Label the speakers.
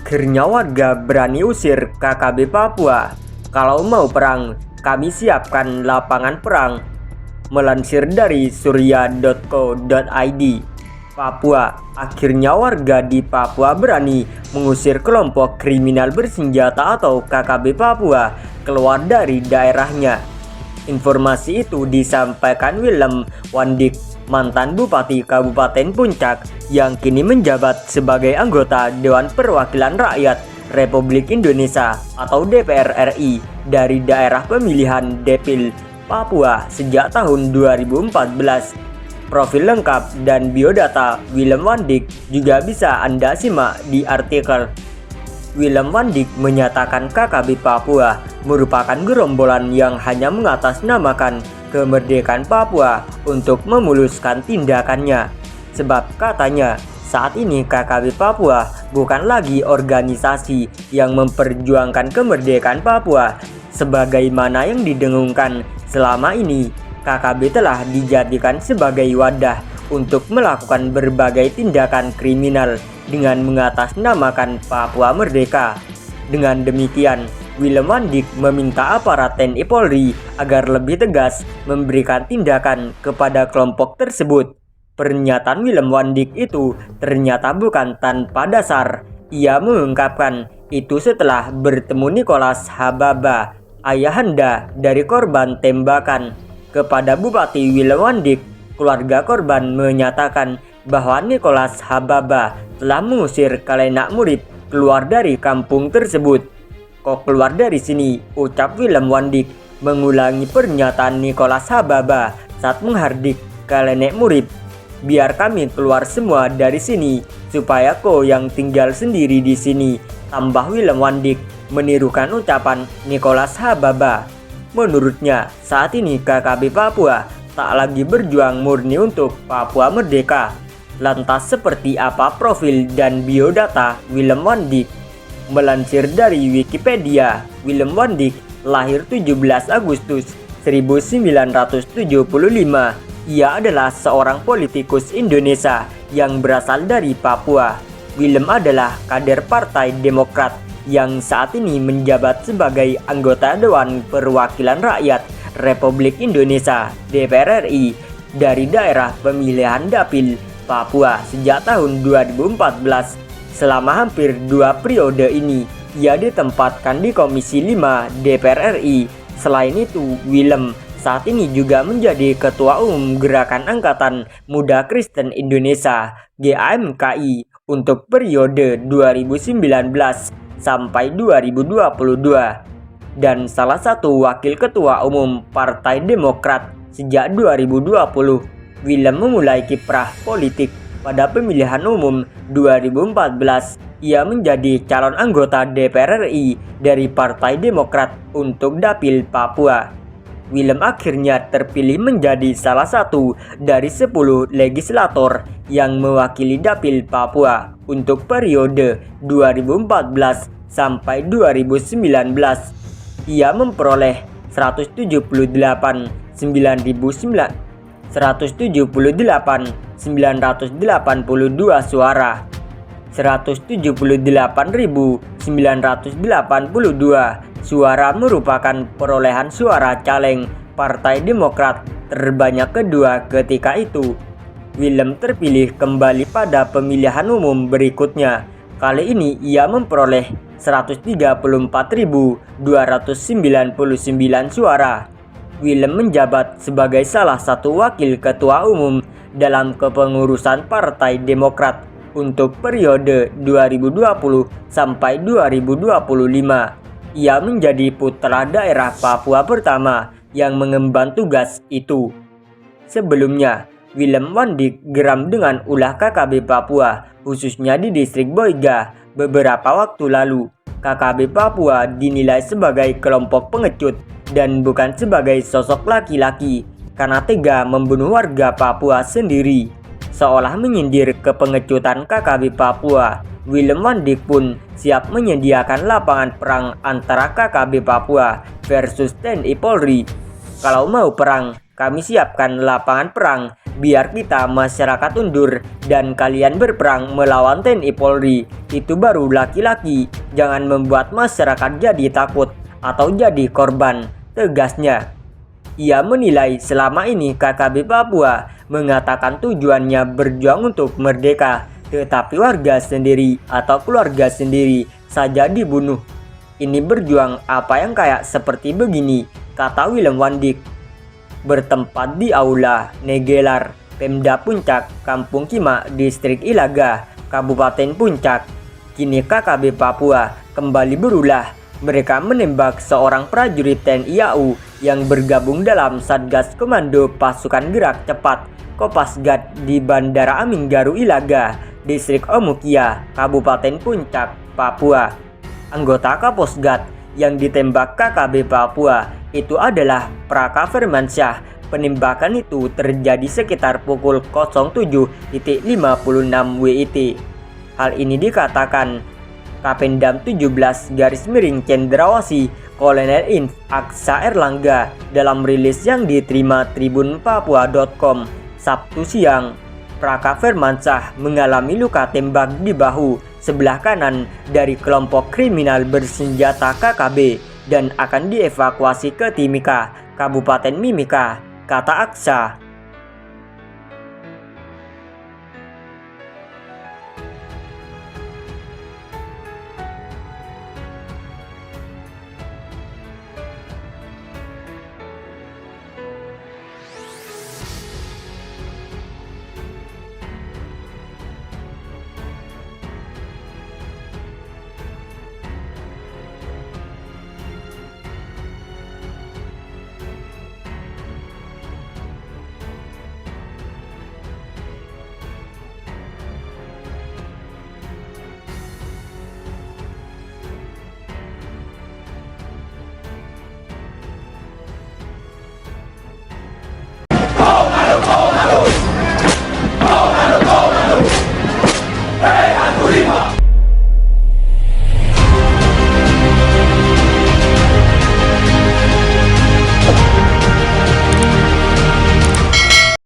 Speaker 1: Akhirnya warga berani usir KKB Papua. Kalau mau perang, kami siapkan lapangan perang. Melansir dari surya.co.id, Papua. Akhirnya warga di Papua berani mengusir kelompok kriminal bersenjata atau KKB Papua keluar dari daerahnya. Informasi itu disampaikan Willem Wandik, mantan Bupati Kabupaten Puncak yang kini menjabat sebagai anggota Dewan Perwakilan Rakyat Republik Indonesia atau DPR RI dari daerah pemilihan Depil, Papua sejak tahun 2014. Profil lengkap dan biodata Willem Wandik juga bisa Anda simak di artikel. Willem Wandik menyatakan KKB Papua merupakan gerombolan yang hanya mengatasnamakan kemerdekaan Papua untuk memuluskan tindakannya. Sebab katanya, saat ini KKB Papua bukan lagi organisasi yang memperjuangkan kemerdekaan Papua sebagaimana yang didengungkan selama ini. KKB telah dijadikan sebagai wadah untuk melakukan berbagai tindakan kriminal dengan mengatasnamakan Papua Merdeka. Dengan demikian, Willem Wandik meminta aparat TNI Polri agar lebih tegas memberikan tindakan kepada kelompok tersebut. Pernyataan Willem Wandik itu ternyata bukan tanpa dasar. Ia mengungkapkan itu setelah bertemu Nicholas Hababa, ayahanda dari korban tembakan. Kepada Bupati Willem Wandik, keluarga korban menyatakan bahwa Nicholas Hababa telah mengusir Kalenak Murib keluar dari kampung tersebut. Kok keluar dari sini, ucap Willem Wandik mengulangi pernyataan Nicholas Hababa saat menghardik Kalenak Murib. Biar kami keluar semua dari sini, supaya kau yang tinggal sendiri di sini, tambah Willem Wandik menirukan ucapan Nicholas Hababa. Menurutnya, saat ini KKB Papua tak lagi berjuang murni untuk Papua Merdeka. Lantas seperti apa profil dan biodata Willem Wandik? Melansir dari Wikipedia, Willem Wandik lahir 17 Agustus 1975. Ia adalah seorang politikus Indonesia yang berasal dari Papua. Willem adalah kader Partai Demokrat yang saat ini menjabat sebagai anggota Dewan Perwakilan Rakyat Republik Indonesia (DPR RI) dari daerah pemilihan Dapil, Papua sejak tahun 2014. Selama hampir 2 periode ini, ia ditempatkan di Komisi 5 DPR RI. Selain itu, Willem saat ini juga menjadi Ketua Umum Gerakan Angkatan Muda Kristen Indonesia (GAMKI) untuk periode 2019 sampai 2022 dan salah satu wakil ketua umum Partai Demokrat sejak 2020. Willem memulai kiprah politik pada pemilihan umum 2014. Ia menjadi calon anggota DPR RI dari Partai Demokrat untuk Dapil Papua. Willem akhirnya terpilih menjadi salah satu dari 10 legislator yang mewakili Dapil Papua untuk periode 2014 sampai 2019. Ia memperoleh 178.982 suara. 178.982 suara merupakan perolehan suara caleg Partai Demokrat terbanyak kedua ketika itu. Willem terpilih kembali pada pemilihan umum berikutnya. Kali ini ia memperoleh 134.299 suara. Willem menjabat sebagai salah satu wakil ketua umum dalam kepengurusan Partai Demokrat untuk periode 2020 sampai 2025. Ia menjadi putra daerah Papua pertama yang mengemban tugas itu. Sebelumnya, Willem Wandik geram dengan ulah KKB Papua, khususnya di distrik Boiga. Beberapa waktu lalu, KKB Papua dinilai sebagai kelompok pengecut dan bukan sebagai sosok laki-laki karena tega membunuh warga Papua sendiri. Seolah menyindir kepengecutan KKB Papua, Willem Wandik pun siap menyediakan lapangan perang antara KKB Papua versus TNI Polri. Kalau mau perang, kami siapkan lapangan perang biar kita masyarakat undur dan kalian berperang melawan TNI Polri. Itu baru laki-laki, jangan membuat masyarakat jadi takut atau jadi korban, tegasnya. Ia menilai selama ini KKB Papua mengatakan tujuannya berjuang untuk merdeka, tetapi warga sendiri atau keluarga sendiri saja dibunuh. Ini berjuang apa yang kayak seperti begini, kata Willem Wandik. Bertempat di Aula Negelar, Pemda Puncak, Kampung Kima, Distrik Ilaga, Kabupaten Puncak. Kini KKB Papua kembali berulah. Mereka menembak seorang prajurit TNI AU yang bergabung dalam Satgas Komando Pasukan Gerak Cepat Kopasgat di Bandara Aminggaru Ilaga, Distrik Omukia, Kabupaten Puncak, Papua. Anggota Kaposgat yang ditembak KKB Papua itu adalah Praka Firmansyah. Penembakan itu terjadi sekitar pukul 07.56 WIT. Hal ini dikatakan Kapendam 17 Cendrawasih Kolonel Inf Aksa Erlangga dalam rilis yang diterima Tribun Papua.com Sabtu siang. Praka Firmansyah mengalami luka tembak di bahu sebelah kanan dari kelompok kriminal bersenjata KKB dan akan dievakuasi ke Timika, Kabupaten Mimika, kata Aksa.